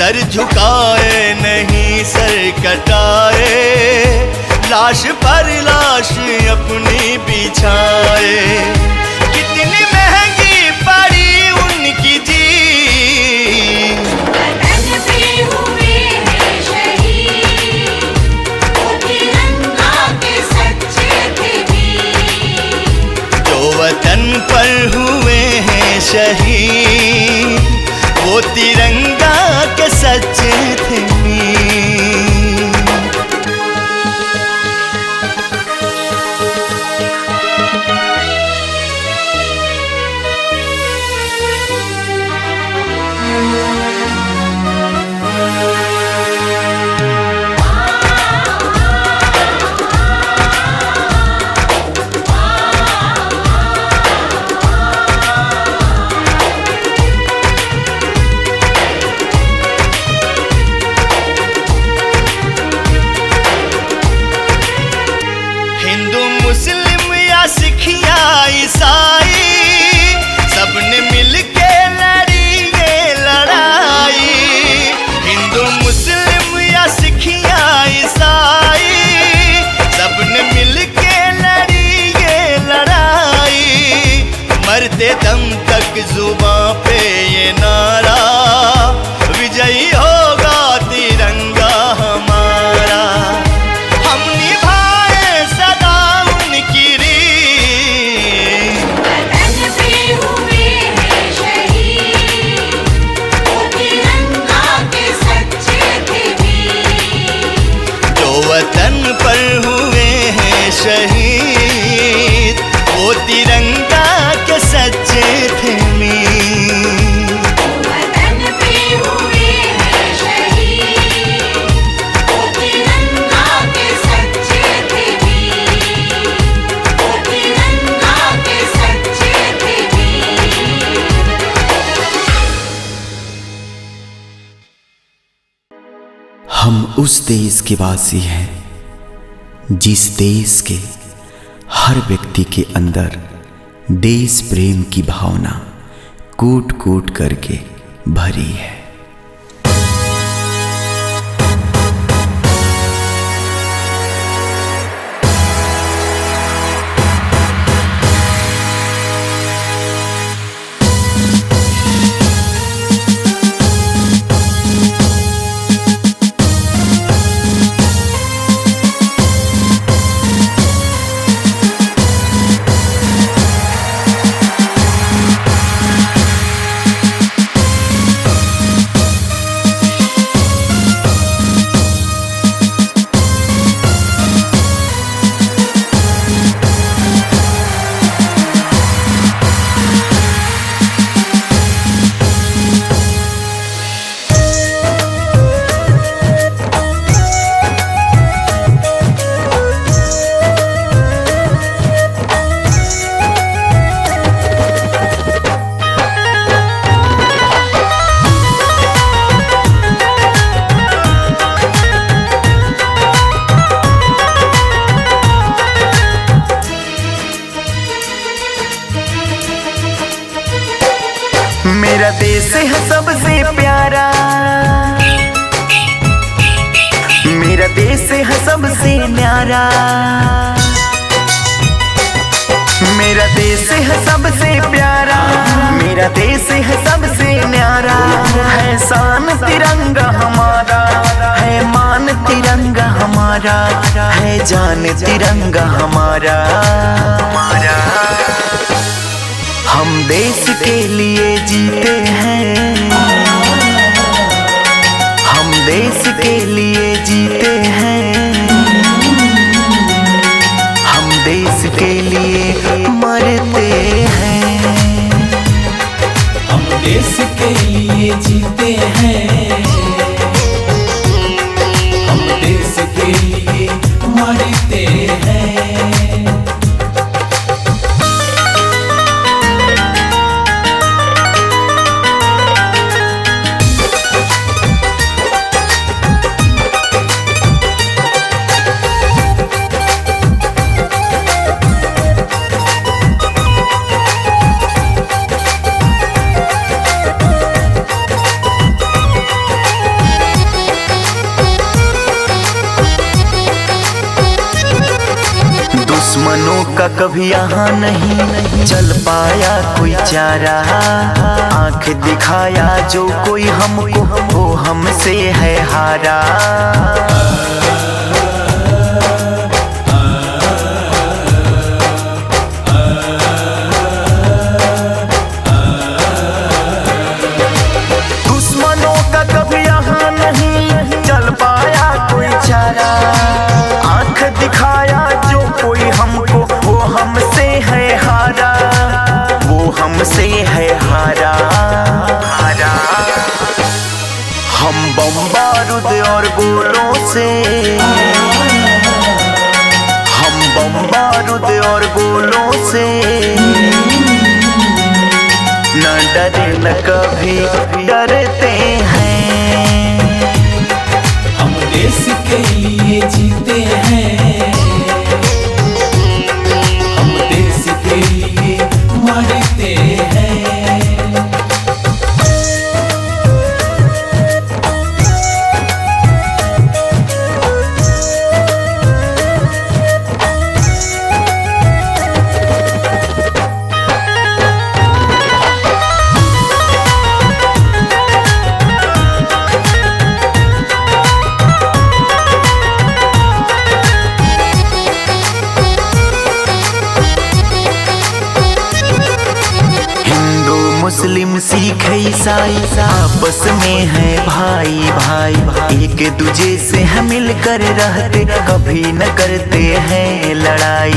सर झुकाए नहीं सर कटाए, लाश पर लाश अपनी बिछाए। कितनी महंगी पड़ी उनकी जीत, वतन पे हुए हैं शहीद, वो तिरंगा के सच्चे थे वीर। जो वतन पर हुए हैं शहीद, वो तिरंगा के सच्चे थे वीर। हिंदू मुस्लिम या सिख या ईसाई, सबने मिलके लड़ी ये लड़ाई। हिंदू मुस्लिम या सिख या ईसाई, सबने मिलके लड़ी ये लड़ाई। मरते दम तक जुबां पे ये नारा, विजयी होगा तिरंगा हमारा। हम निभाए सदा उनकी रीत, वतन पे हुए हैं शहीद, वो तिरंगा के सच्चे थे वीर। जो वतन पर हुए हैं शहीद, वो तिरंगा के सच्चे थे वीर। वतन पे हुए हैं शहीद, वो तिरंगा के सच्चे थे वीर। वो तिरंगा के सच्चे थे वीर। हम उस देश के वासी हैं जिस देश के हर व्यक्ति के अंदर देश प्रेम की भावना कूट कूट करके भरी है। मेरा देश है सबसे प्यारा, मेरा देश है सबसे न्यारा। मेरा देश है सबसे प्यारा, मेरा देश है सबसे न्यारा। है शान तिरंगा हमारा, है मान तिरंगा हमारा, है जान तिरंगा हमारा। हम देश के लिए जीते हैं, हम देश के लिए जीते हैं, हम देश के लिए मरते हैं। हम देश के लिए जीते हैं, हम देश के लिए मरते हैं। कभी यहाँ नहीं चल पाया कोई चारा। आंख दिखाया जो कोई हमको वो हमसे है हारा। दुश्मनों का कभी यहाँ नहीं चल पाया कोई चारा। आंख दिखाया जो कोई हमको वो हमसे है हारा। वो हमसे है हारा। हम बम बारूद और गोलों से, हम बम बारूद और गोलों से न डरे न कभी डरते हैं। हम देश के लिए जीते हैं, हम देश के लिए मरते हैं। मुस्लिम सिख ईसाई आपस में है भाई भाई। एक दूजे से हम मिलकर रहते कभी न करते हैं लड़ाई।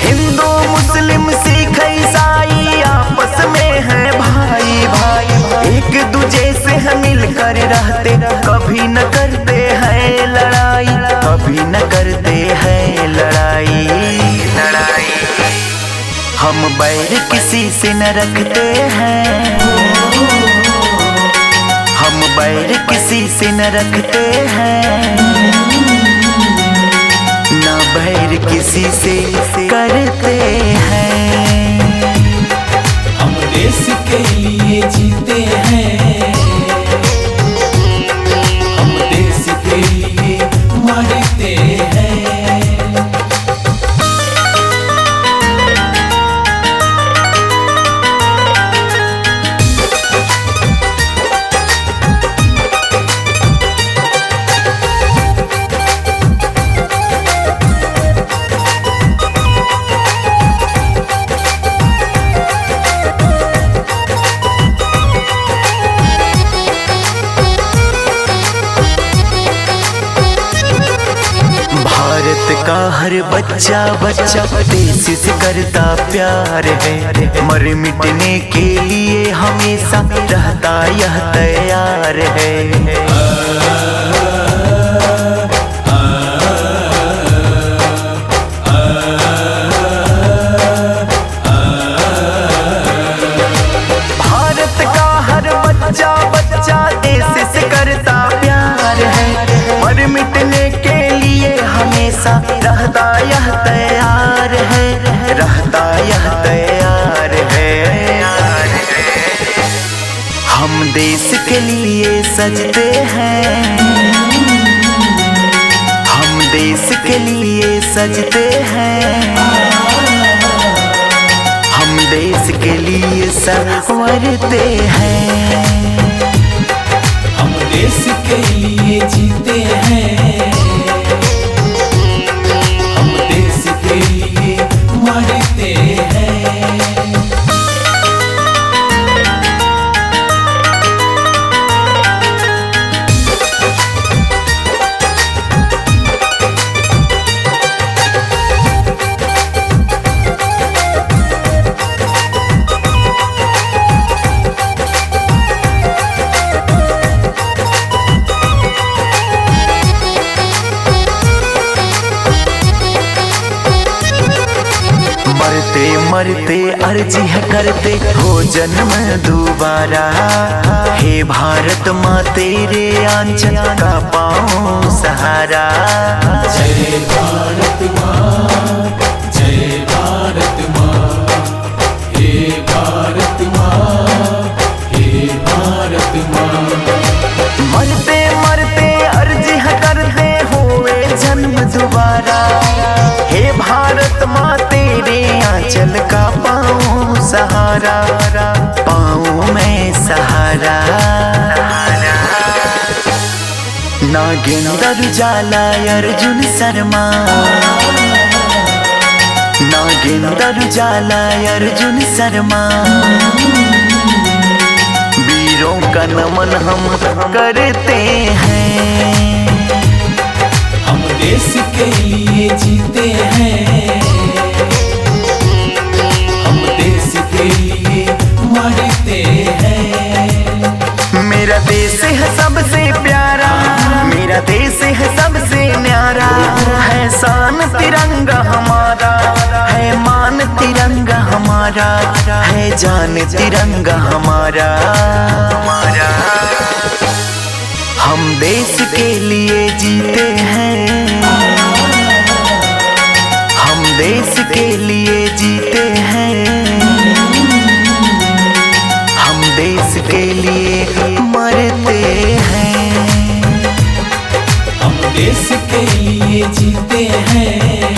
हिंदू मुस्लिम सिख ईसाई आपस में है भाई भाई। एक दूजे से हम मिलकर रहते कभी न करते हैं लड़ाई। कभी न करते हैं लड़ाई। हम बैर किसी से न रखते हैं। हम बैर किसी से न रखते हैं। न बैर किसी से करते हैं। हम देश के लिए जीते हैं, हम देश के लिए मरते हैं। का हर बच्चा बच्चा देश से करता प्यार है। मर मिटने के लिए हमेशा रहता यह तैयार है। भारत का हर बच्चा बच्चा देश से करता प्यार है। मर मिटने के लिए हमेशा रहता यह तैयार है। रहता यह तैयार है। हम देश के लिए सजते हैं। हम देश के लिए सजते हैं। हम देश के लिए संवरते हैं। हम देश के लिए जीते हैं, हम देश के लिए मरते हैं। मरते मरते अर्जी है करते हो जन्म दोबारा। हे भारत माँ तेरे आंचल का पाऊं सहारा। जय भारत माँ, जय भारत माँ, हे भारत माँ, सहारा। हे भारत माँ तेरे आंचल का पाऊं सहारा, पाऊं मैं सहारा। नागेंद्र उजाला अर्जुन शर्मा, नागेंद्र उजाला अर्जुन शर्मा। वीरों का नमन हम करते हैं। हम देश के लिए जीते हैं, हम देश के लिए मरते हैं। मेरा देश है सबसे प्यारा, मेरा देश है सबसे न्यारा। है शान तिरंगा हमारा, है मान तिरंगा हमारा, है जान तिरंगा हमारा। हम देश के लिए जीते हैं, हम देश के लिए जीते हैं। हम देश के लिए मरते हैं, हम देश के लिए जीते हैं,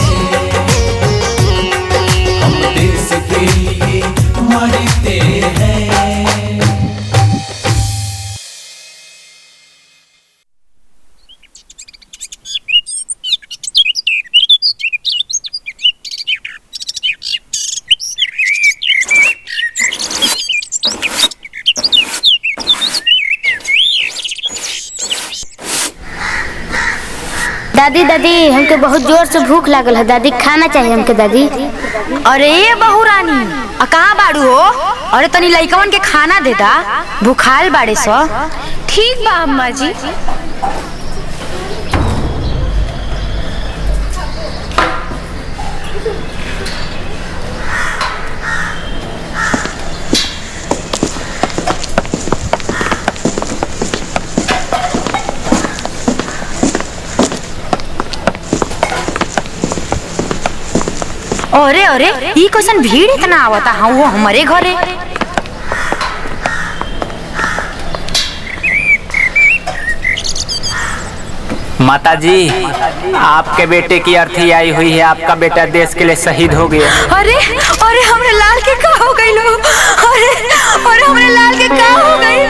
हम देश के लिए मरते हैं। दादी दादी हमके बहुत जोर से भूख लागल है दादी, खाना चाहिए हमके दादी। अरे ये बहू रानी कहाँ बाड़ू हो? अरे तनी लइकवन के खाना दे दा, भूखाल बाड़े सो। ठीक बा अम्मा जी। अरे अरे ई कैसन भीड़ इतना आवता हाँ वो हमारे घरे। माता जी आपके बेटे की अर्थी आई हुई है, आपका बेटा देश के लिए शहीद हो गया। अरे अरे हमरे लाल के का हो गई लो? अरे हमरे लाल के का हो गई?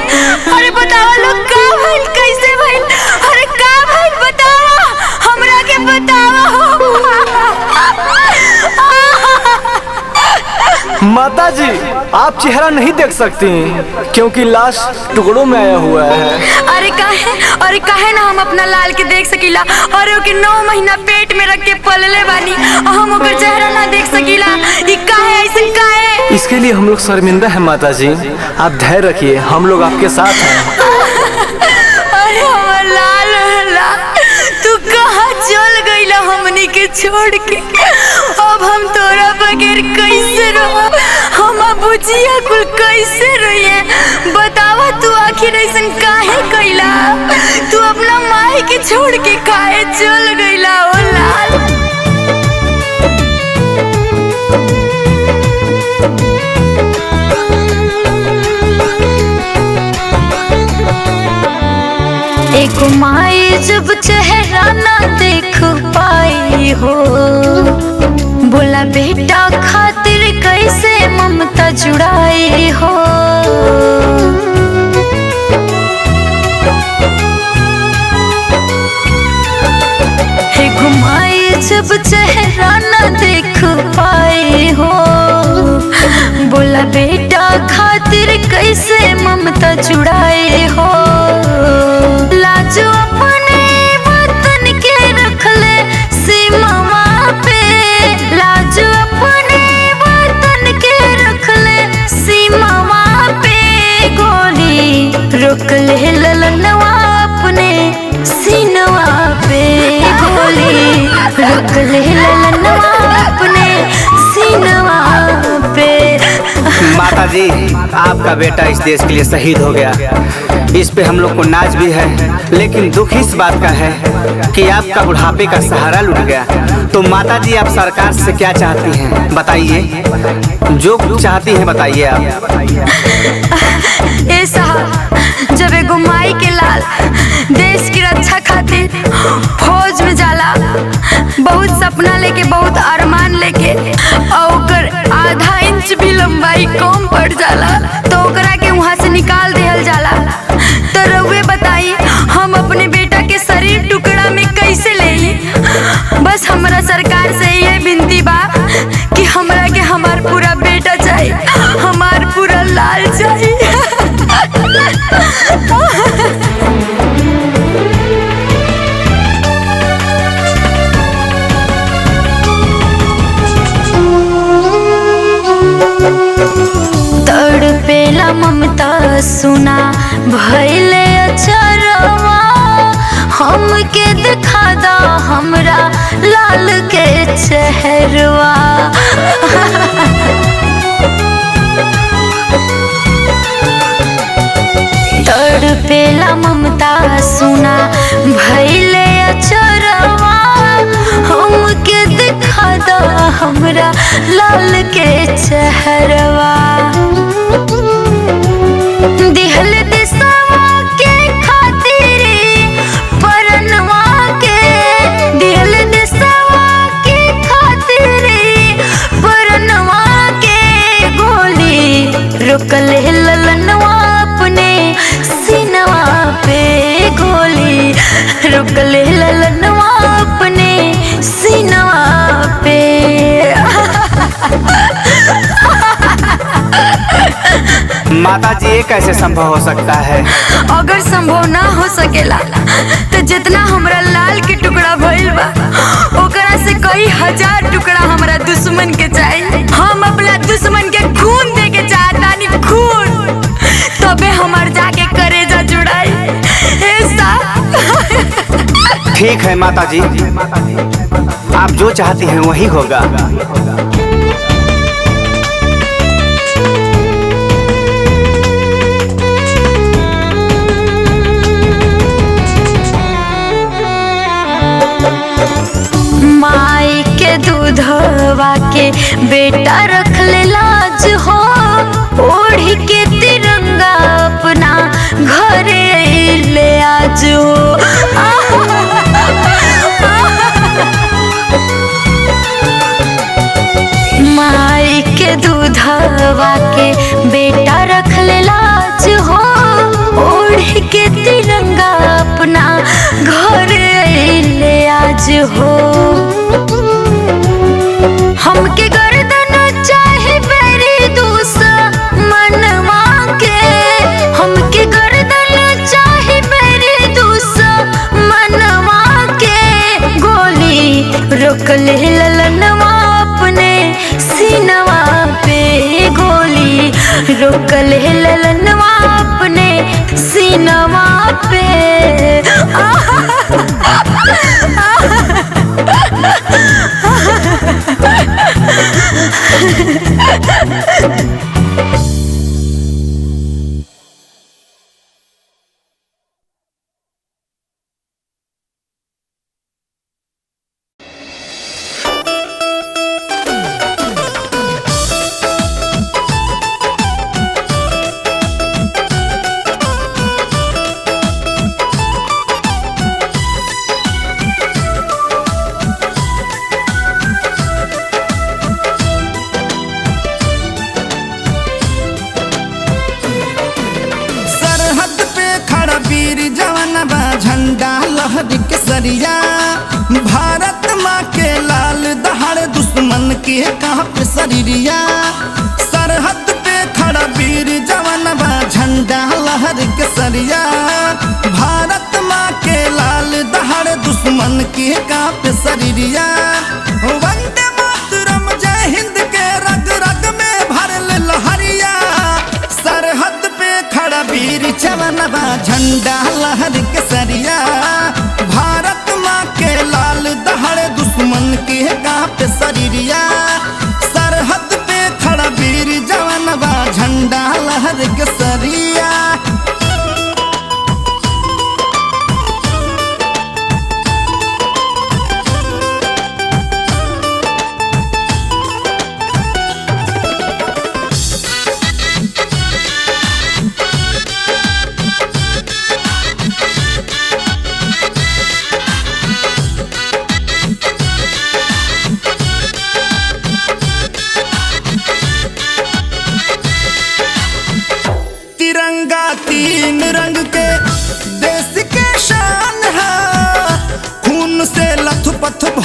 अरे बताओ लोग का भइल, कैसे भइल? अरे का भइल बताओ, हमरा के बताओ। माता जी आप चेहरा नहीं देख सकती क्योंकि लाश टुकड़ों में आया हुआ है। अरे काहे ना हम अपना लाल के देख सकीला? अरे ओके 9 महीना पेट में रख के पलले बानी, हम ओकर चेहरा ना देख सकीला। ई काहे ऐसन काहे? इसके लिए हम लोग शर्मिंदा है माता जी, आप धैर्य रखिए, हम लोग आपके साथ हैं। अरे हमार लाल तू कहाँ चल गईला हमनी के छोड़ के? अब हम तोरा बगैर कैसे रहो? हम बुझिया कुल कैसे रहिए? बतावा तू आखिर ऐसन काहे कइला? तू अपना माई के छोड़ के काहे चल गईला ओ लाल? एक माई जब चेहरा ना देख पाई हो, बोला बेटा खातिर कैसे ममता जुड़ाई हो। हे घुमाई जब चेहरा ना देख पाई हो, बोला बेटा खातिर कैसे ममता जुड़ाई हो। लाजो अपने वतन के रख ले सीमा पे, लाजो अपने वतन के रख ले सीमा पे। गोली रोक ले ललनवा अपने सीनवा पे, गोली रोक ले ललनवा अपने सीनवा पे। माता जी आपका बेटा इस देश के लिए शहीद हो गया, इस पे हम लोग को नाज भी है, लेकिन दुख इस बात का है कि आपका बुढ़ापे का सहारा लुट गया। तो माता जी आप सरकार से क्या चाहती हैं बताइए, जो चाहती हैं बताइए आप। ए साहब, जब एगो माई के लाल देश की रक्षा खातिर फौज में जाला, बहुत सपना लेके बहुत अरमान लेके, और ओकर आधा इंच भी लंबाई कम पड़ जाला तो ओकरा के वहाँ से निकाल दिहल जाला। तो रउए बताई हम अपने बेटा के शरीर टुकड़ा में कैसे लेई। बस हमरा सरकार से ये विनती बा कि हमरा के हमार पूरा बेटा चाहिए, हमार पूरा लाल चाहिए। तड़पेला ममता सुना भइले अचरवा, हमके दिखा दा हमरा लाल के चेहरवा। तड़पेला ममता सुना भइले अचरवा, हमके दिखा दा हमरा लाल के चेहरवा। दिहल दिसवा के खातिर परनवा के, दिहल दिसवा के खातिर परनवा के गोली रोकल ललनवा अपने सीनवा पे, गोली रोकल ललनवा अपने सीनवा पे। माता जी ये कैसे संभव हो सकता है? अगर संभव ना हो सकेला तो जितना हमरा लाल के टुकड़ा भइल बा ओकरा से कई हजार टुकड़ा हमरा दुश्मन के चाहिए। हम अपना दुश्मन के खून दे के चाहतानी, खून, तबे हमार जाके करेजा जुड़ाई। ठीक है माता जी, आप जो चाहती हैं वही होगा। माई के दूधवा के बेटा रख ले लाज हो, ओढ़ी के तिरंगा अपना घरे ले आज हो। माई के दूधवा के बेटा रख ले लाज हो, ओढ़ी के तिरंगा अपना घरे ले आज हो। हमके गर्दन चाहे बेरी दुश्मनवा के, हमके गर्दन चाहे बेरी दुश्मनवा के, गोली रोक ले ललनवा अपने सीनवा पे, गोली रोक ले ललनवा अपने सीनवा पे। सरिया भारत माँ के लाल दहाड़ दुश्मन के कांप शरीरिया, सरहद पे खड़ा वीर जवान बा झंडा लहर के सरिया, भारत माँ के लाल दहाड़ दुश्मन के कांप शरीरिया। वंदे मातरम जय हिंद के रग रग में भरल लहरिया, सरहद पे खड़ा वीर जवान बा झंडा लहर के सरिया, भारत माँ के लाल दहाड़ दुश्मन के कांप शरीरिया, सरहद पे खड़ा वीर जवान बा झंडा लहर के सरिया।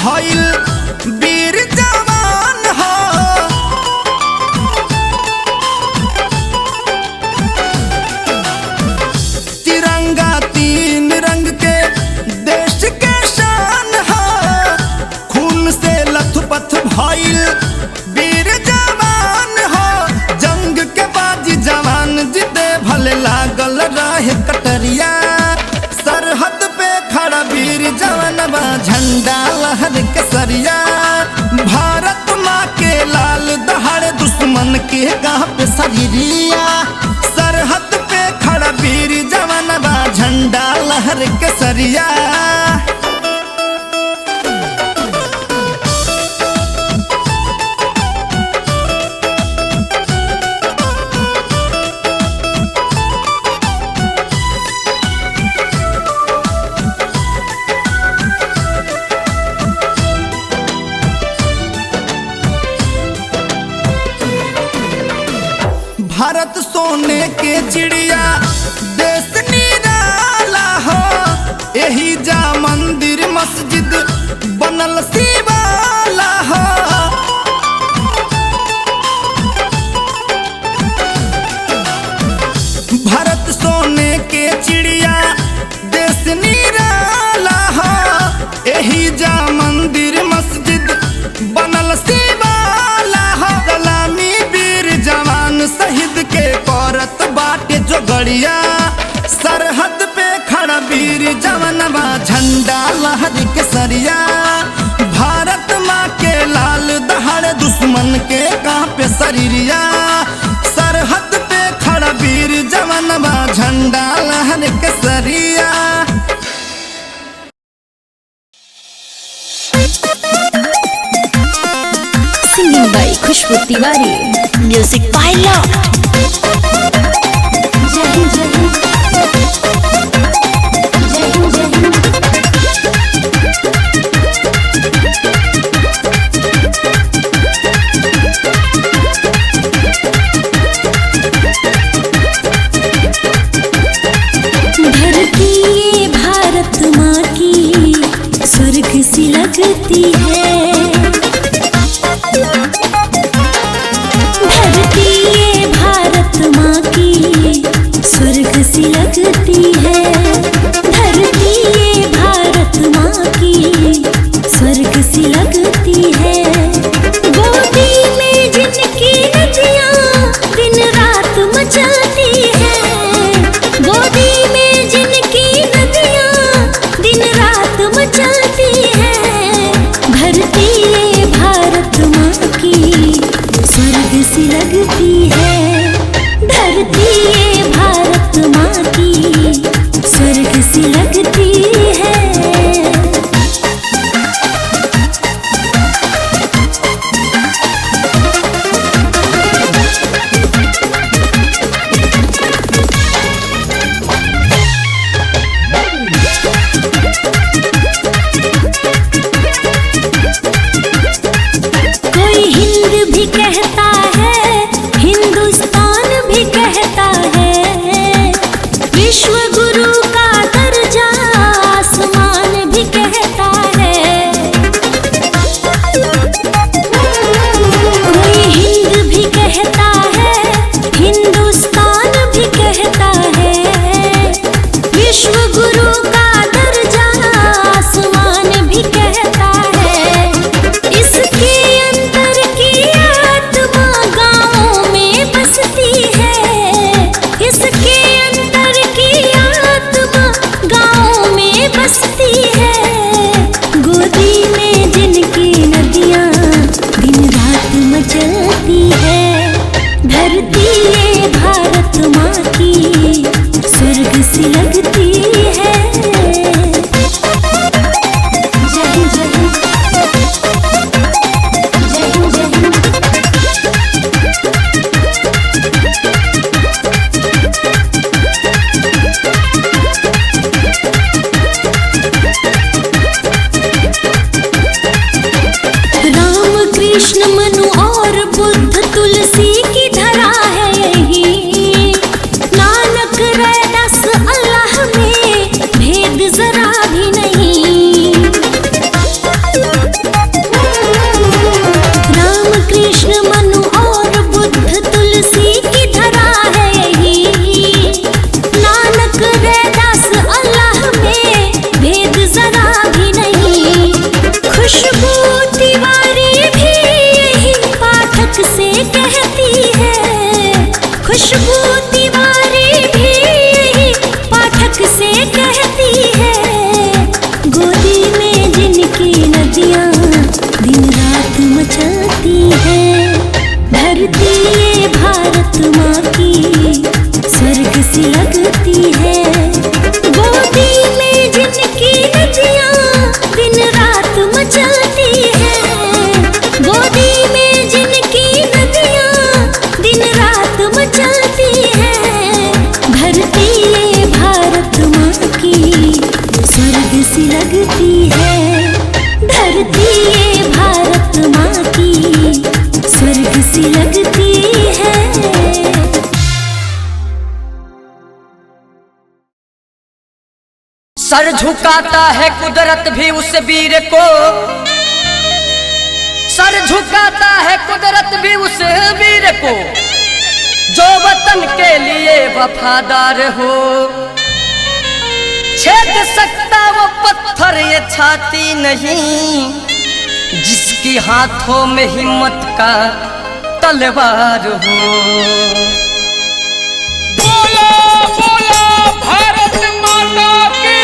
भइल वीर जवान हो। तिरंगा 3 रंग के देश के शान हो। खून से लथपथ भइल वीर जवान हो। जंग के बाजी जवान जीते भले लागल रहे कटरिया। सरहद पे खड़ा वीर जवानवा झंडा लहर के सरिया। भारत माँ के लाल दहाड़ दुश्मन के गाँव पे शरीरिया। सरहद पे खड़ा वीर जवानवा झंडा लहर के सरिया। भारत सोने के चिड़िया देश निराला हो। यही जा मंदिर मस्जिद बनल शिवाला हो। भारत सोने के चिड़िया देश निराला हो। यही जा मंदिर मस्जिद बनल शिवाला हो। सलामी वीर जवान शहीद के करत बाटे जो गड़िया। सरहद पे खड़ा वीर जवानवा झंडा लहर के सरिया। भारत माँ के लाल दहाड़ दुश्मन के कांपे शरीरिया। सरहद पे खड़ा वीर जवानवा झंडा लहर के सरिया। Singing by Khushboo Tiwari, music by Luv. जय हिंद जय हिंद जय हिंद जय हिंद। धरती ये भारत माँ की स्वर्ग सी लगती है। धरती ये भारत माँ की स्वर्ग सी लगती है। धरती ये भारत माँ की स्वर्ग सी लगती है। गोदी में जिनकी नदियाँ दिन रात मचलती है। गोदी में जिनकी नदियाँ दिन रात मचलती है। धरती ये भारत माँ की स्वर्ग सी लगती है। धरती ये भारत माँ की स्वर्ग सी लगती है। कोई हिंद भी कहता है, हिंदुस्तान भी कहता है। विश्व गुरु का दर्जा आसमान भी कहता है। कोई हिंद भी कहता है, हिंदुस्तान भी कहता है। विश्व गुरु का दर्जा आसमान भी कहता है। इसके अंदर की आत्मा गाँवों में बसती है। इसके अंदर की आत्मा गाँवों में बसती है। गोदी में जिनकी नदियाँ दिन रात मचलती है। धरती ये भारत माँ की स्वर्ग सी लगती है। जय हिंद जय हिंद जय हिंद जय हिंद। राम कृष्ण मनु और बुद्ध तुलसी की धरा है यही। नानक रैदास अल्लाह में भेद जरा भी नहीं। तिवारी भी यही पाठक से कहती है, खुशबू तिवारी भी यही पाठक से कहती है, गोदी में जिनकी नदियाँ दिन रात मचलती है, धरती ये भारत माँ की स्वर्ग सी लगती है, गोदी में जिनकी नदियाँ दिन रात मचलती है, गोदी में जिनकी नदियाँ दिन रात मचलती है, धरती ये भारत माँ की स्वर्ग सी लगती है, धरती ये भारत माँ की स्वर्ग सी लगती है। सर झुकाता है कुदरत भी उस वीर को, सर झुकाता है कुदरत भी उस वीर को, जो वतन के लिए वफादार हो, छेद सकता वो पत्थर ये छाती नहीं, जिसकी हाथों में हिम्मत का तलवार हो। बोलो बोलो भारत माता की।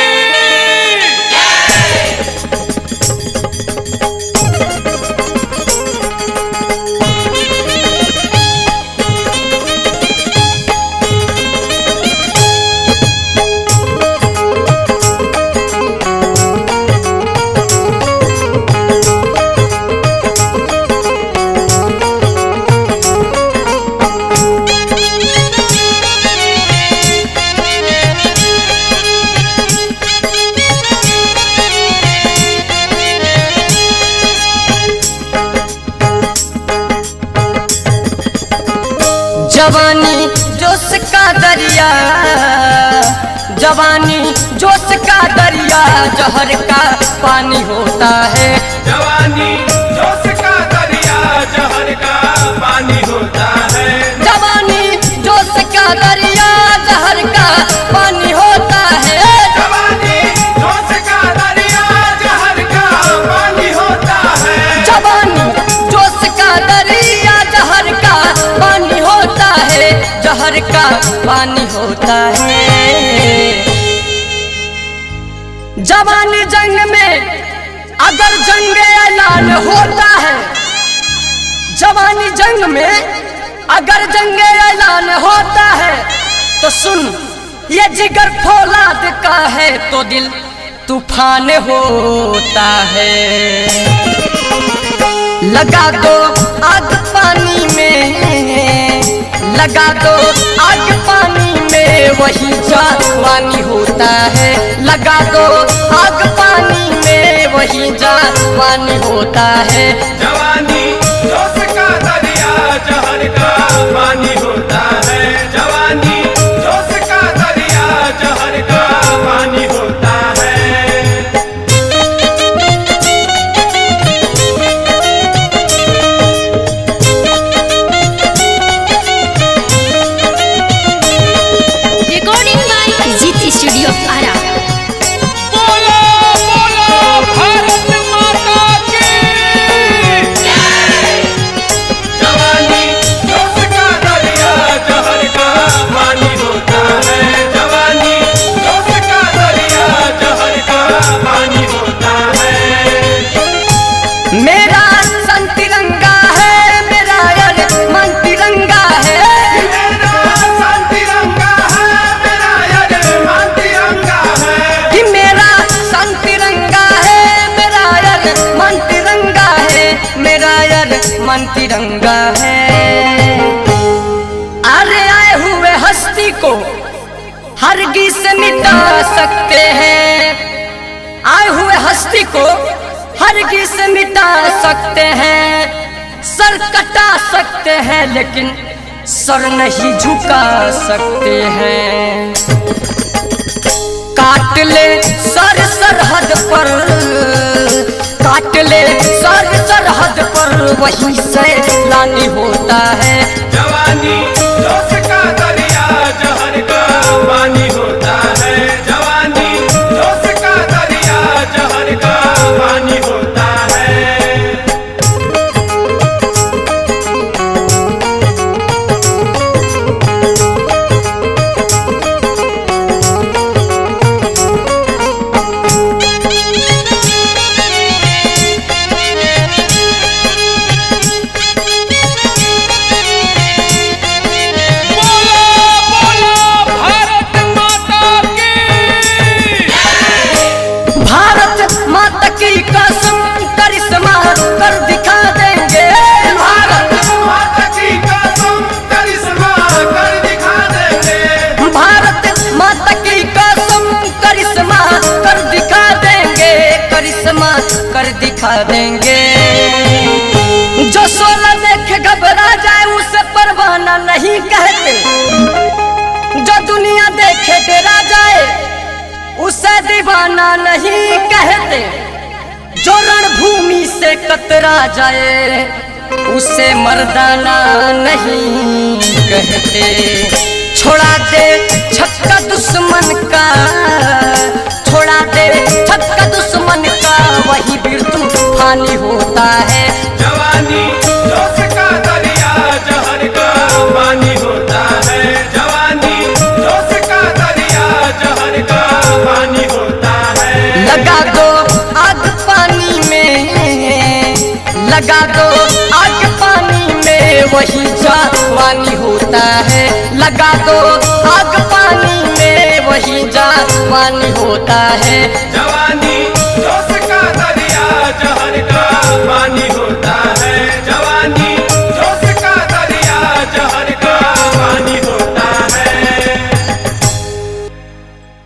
जवानी जोश का दरिया, जवानी जोश का दरिया जहर का पानी होता है, जवानी जोश का दरिया जहर का पानी होता है, जवानी जोश का दरिया जहर का पानी होता है, जवानी जोश का दरिया जहर का पानी होता है, जवानी जोश का दरिया जहर का पानी होता है, जहर का पानी होता है। जवानी जंग में अगर जंग ऐलान होता है, जवानी जंग में अगर जंग ऐलान होता है, तो सुन ये जिगर फौलाद का है तो दिल तूफान होता है। लगा दो आग पानी में, लगा दो आग पानी में वही जवानी होता है, लगा दो आग पानी में वही जवानी होता है, जवानी जोश का दरिया जहर का पानी होता है, जवानी जोश का दरिया जहर का पानी होता है। रिकॉर्डिंग बाय जीत स्टूडियो आरा। बोलो बोलो भारत माता की। जवानी जोश का दरिया जहर का पानी होता है, जवानी जोश का दरिया जहर का पानी होता है। मेरा सन तिरंगा है, मेरा यार मन तिरंगा है, मेरा सन तिरंगा है, मेरा यार मन तिरंगा है, कि मेरा सन तिरंगा है, मेरा यार मन तिरंगा है, मेरा यार मन तिरंगा है। अरे आए हुए हस्ती को हरगिज़ से मिटा सकते हैं, आए हुए हस्ती को हरगिज़ से मिटा सकते हैं, सर कटा सकते हैं लेकिन सर नहीं झुका सकते हैं। काट ले सर सरहद पर, काट ले सर सरहद पर वहीं से लानी होता है, जवानी जोश का दरिया जहर का पानी होता है, जवानी जोश का दरिया जहर का पानी होता है। दिखा देंगे। जो सोलह देख घबरा जाए उसे परवाना नहीं कहते, जो दुनिया देखे डरा जाए उसे दीवाना नहीं कहते, जो रणभूमि से कतरा जाए उसे मर्दाना नहीं कहते। छोड़ा दे छक्का दुश्मन का, छोड़ा दे छक्का दुश्मन का, वही वीर तूफानी होता है। जवानी जोश का दरिया जहर का पानी होता है, जवानी जोश का दरिया जहर का पानी होता है। लगा दो आग पानी में, लगा दो आग पानी में, वही जवानी होता है। लगा दो आग पानी में, वही जवानी होता है।